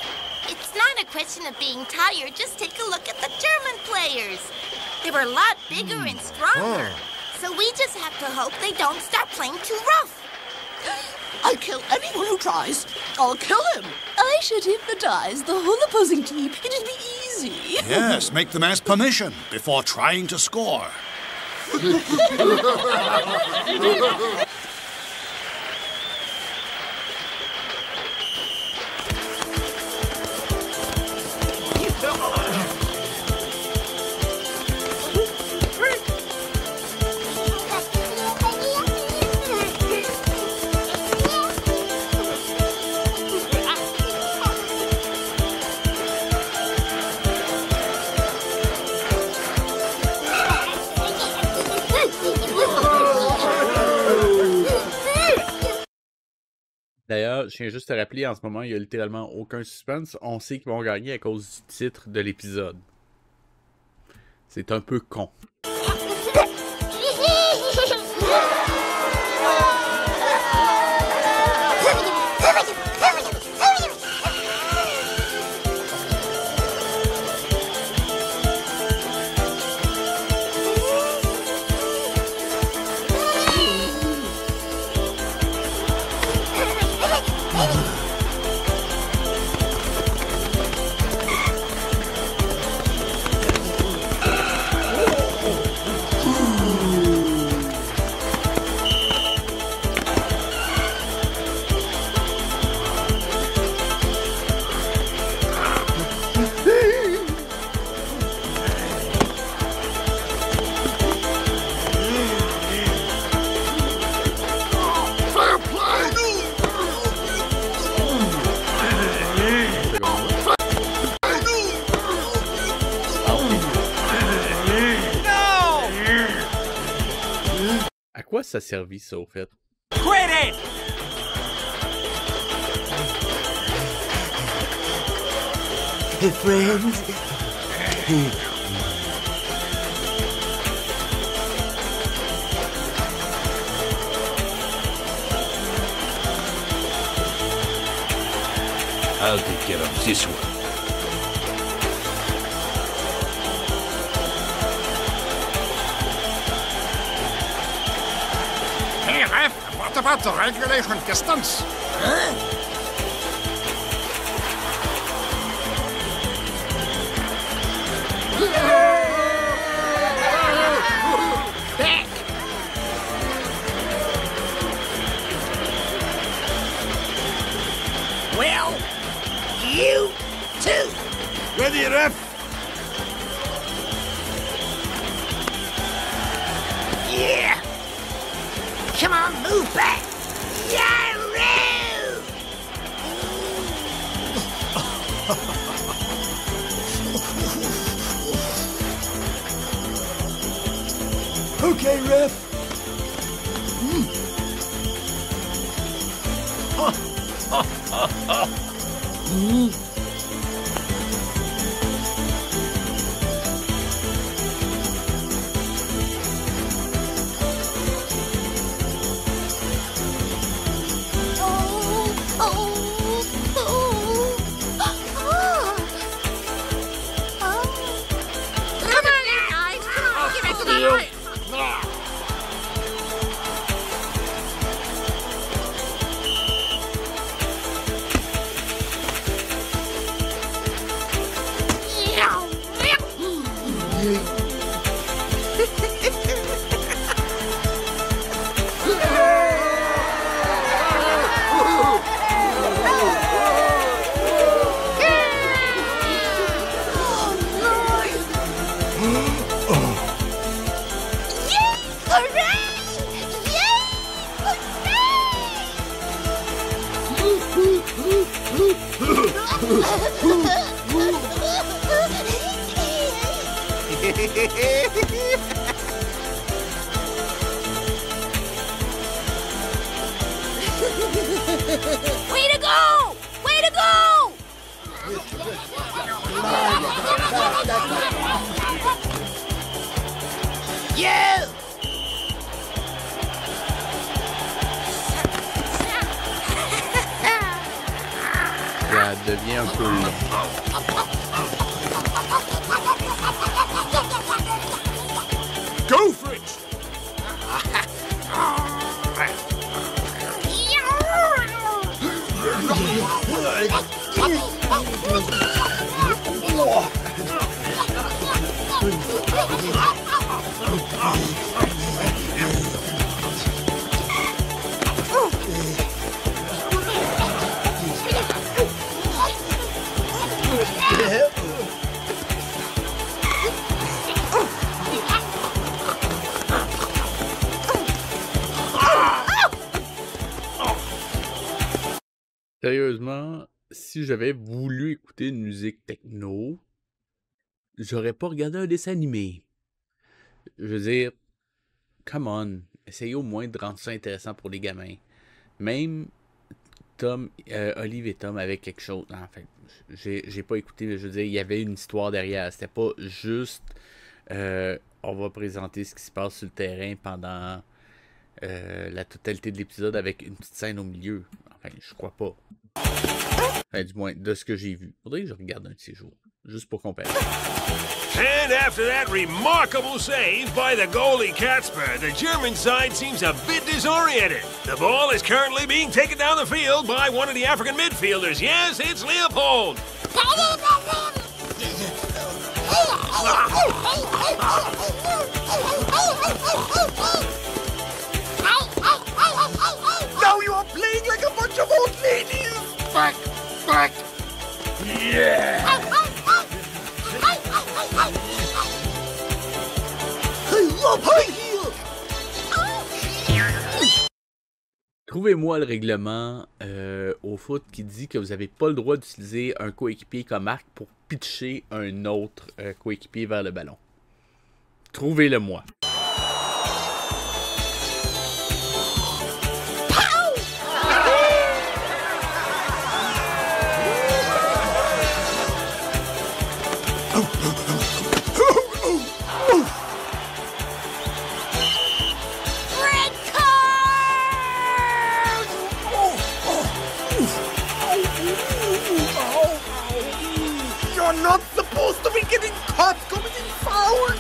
It's not a question of being tired. Just take a look at the German players. They were a lot bigger and stronger. So we just have to hope they don't start playing too rough. I'll kill anyone who tries. I'll kill him. I should hypnotize the whole opposing team. It'll be easy. Yes, make them ask permission before trying to score. D'ailleurs, je viens juste te rappeler, en ce moment, il n'y a littéralement aucun suspense. On sait qu'ils vont gagner à cause du titre de l'épisode. C'est un peu con. À quoi ça servit, ça, au fait? Quit it! Hey, friends. I'll take care of this one. Hey, Ref, what about the regulation distance? Huh? Back! Well, you too. Ready, Ref? Yeah! Come on, move back! Yaroo! Okay, Ref. Come on, you guys! Come on, give it to the light! Way to go! Way to go! You! Ça devient un peu long. Go for it! Sérieusement, si j'avais voulu écouter une musique techno, j'aurais pas regardé un dessin animé. Je veux dire, come on, essayez au moins de rendre ça intéressant pour les gamins. Même Olive et Tom avaient quelque chose. En fait, j'ai pas écouté, mais je veux dire, il y avait une histoire derrière. C'était pas juste on va présenter ce qui se passe sur le terrain pendant la totalité de l'épisode avec une petite scène au milieu. Enfin, je crois pas. Enfin, du moins, de ce que j'ai vu. Faudrait que je regarde un de ces jours. Juste pour comparer. And after that remarkable save by the goalie Katzper, the German side seems a bit disoriented. The ball is currently being taken down the field by one of the African midfielders. Yes, it's Leopold. Now you are playing like a bunch of old ladies! Back! Back! Yeah! I love high heels! Trouvez-moi le règlement au foot qui dit que vous n'avez pas le droit d'utiliser un coéquipier comme arc pour pitcher un autre coéquipier vers le ballon. Trouvez-le-moi. You're not supposed to be getting caught committing fouls!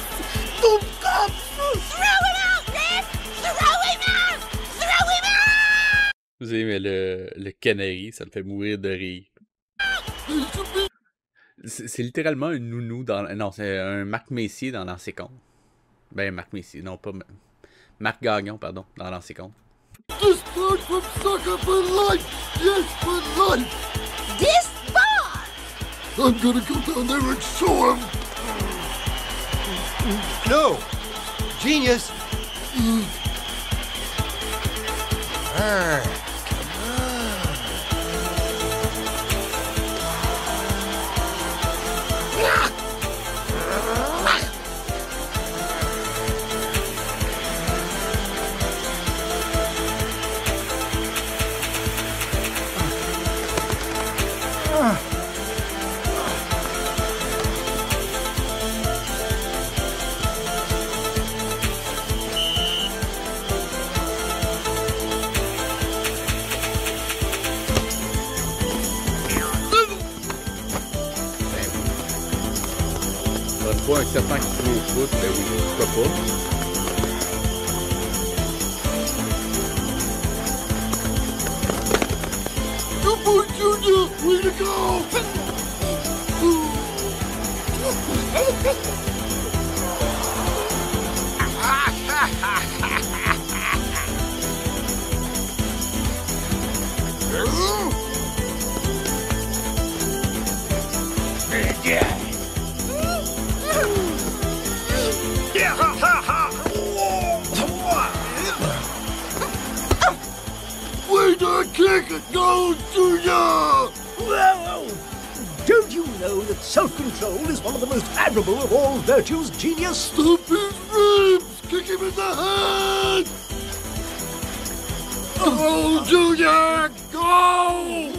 Don't cops! Throw him out, Ref! Throw him out! Throw him out! Vous savez, mais le canari, ça me fait mourir de rire. C'est littéralement un nounou dans... Non, c'est un Marc Messier dans Lancer Compte. Ben, Marc Messier, non, pas... Marc Gagnon, pardon, dans Lancer Compte. This part from Soccer for Life! Yes, for life! This part! I'm gonna go down there and show him! No! Genius! Pas un serpent qui joue au foot, ben oui, pourquoi pas. Good boy, Junior! Way to go! Way to kick it! Go, Junior! Whoa! Don't you know that self-control is one of the most admirable of all virtues, genius? Stop his ribs! Kick him in the head! Go, Junior! Go!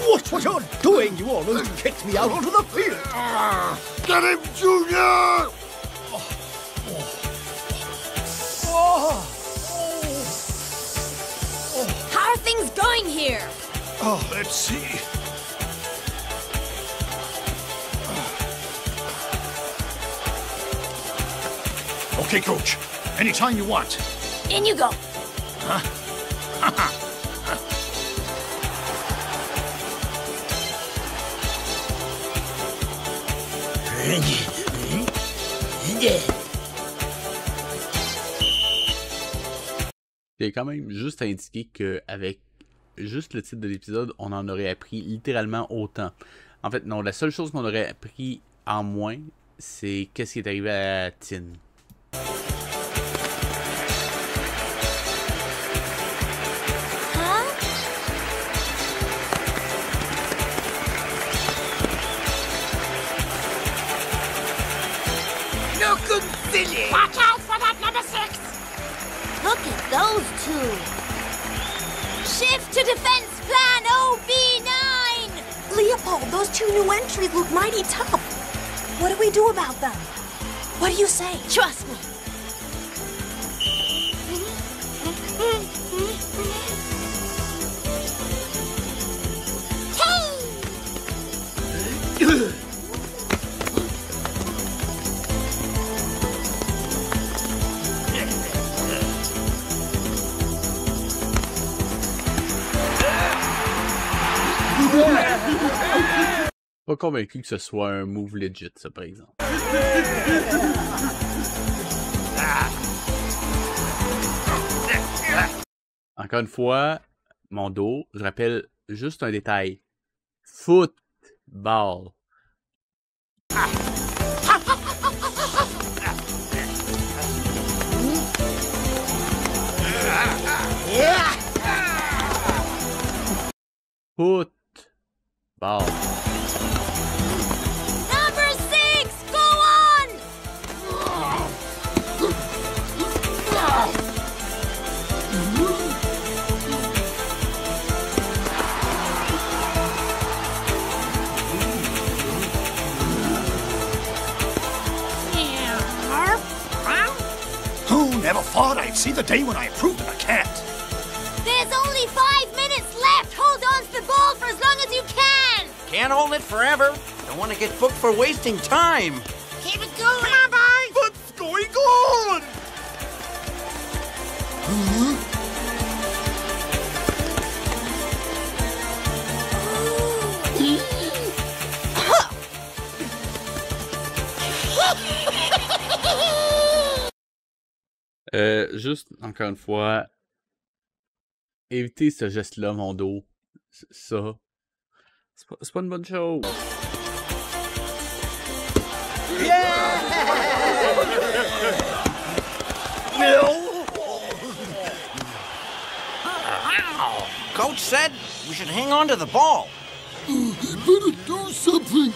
Watch what you're doing! You almost kicked me out onto the field! Get him, Junior! How are things going here? Oh, let's see. Okay, Coach. Anytime you want. In you go. Huh? J'ai quand même juste indiqué qu'avec juste le titre de l'épisode, on en aurait appris littéralement autant. En fait, non, la seule chose qu'on aurait appris en moins, c'est qu'est-ce qui est arrivé à Tin. Watch out for that number 6! Look at those two! Shift to defense plan OB9! Leopold, those 2 new entries look mighty tough. What do we do about them? What do you say? Trust me. Pas convaincu que ce soit un move legit, ça, par exemple. Encore une fois, mon dos, je rappelle juste un détail. Football. Football. Number 6, go on! Who never thought I'd see the day when I proved that I can't? There's only 5 minutes left. Hold on to the ball for as long as you can. Can't hold it forever. Don't want to get booked for wasting time. Keep it going! Come on, boys! What's going on? Juste, encore une fois, évitez ce geste-là, mon dos. Ça, c'est pas une bonne chose. Coach said we should hang on to the ball. You better do something.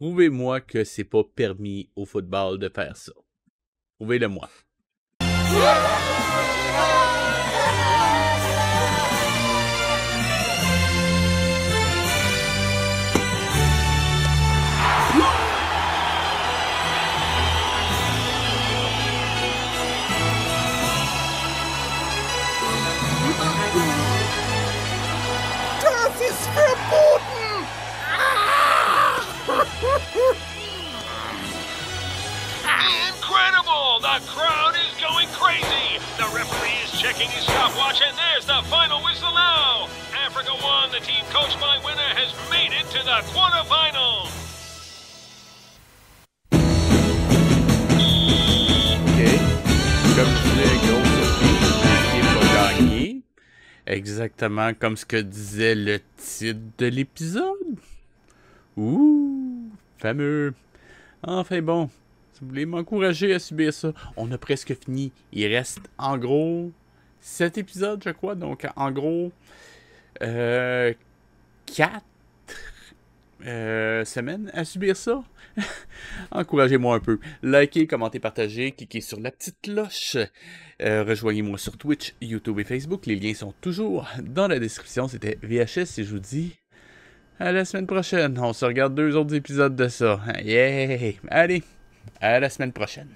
Prouvez-moi que c'est pas permis au football de faire ça. Prouvez-le-moi. Das ist verboten! Incredible! The crowd is going crazy! The referee is checking his stopwatch, and there's the final whistle now! Africa won. The team coached by Winner has made it to the quarterfinals! OK. Comme je disais, grosse surprise, l'équipe a gagné. Exactement comme ce que disait le titre de l'épisode. Ouh, fameux. Enfin bon, si vous voulez m'encourager à subir ça, on a presque fini. Il reste en gros 7 épisodes, je crois. Donc en gros 4 semaines à subir ça. Encouragez-moi un peu. Likez, commentez, partagez, cliquez sur la petite cloche. Rejoignez-moi sur Twitch, YouTube et Facebook. Les liens sont toujours dans la description. C'était VHS et je vous dis à la semaine prochaine. On se regarde 2 autres épisodes de ça. Yeah! Allez, à la semaine prochaine.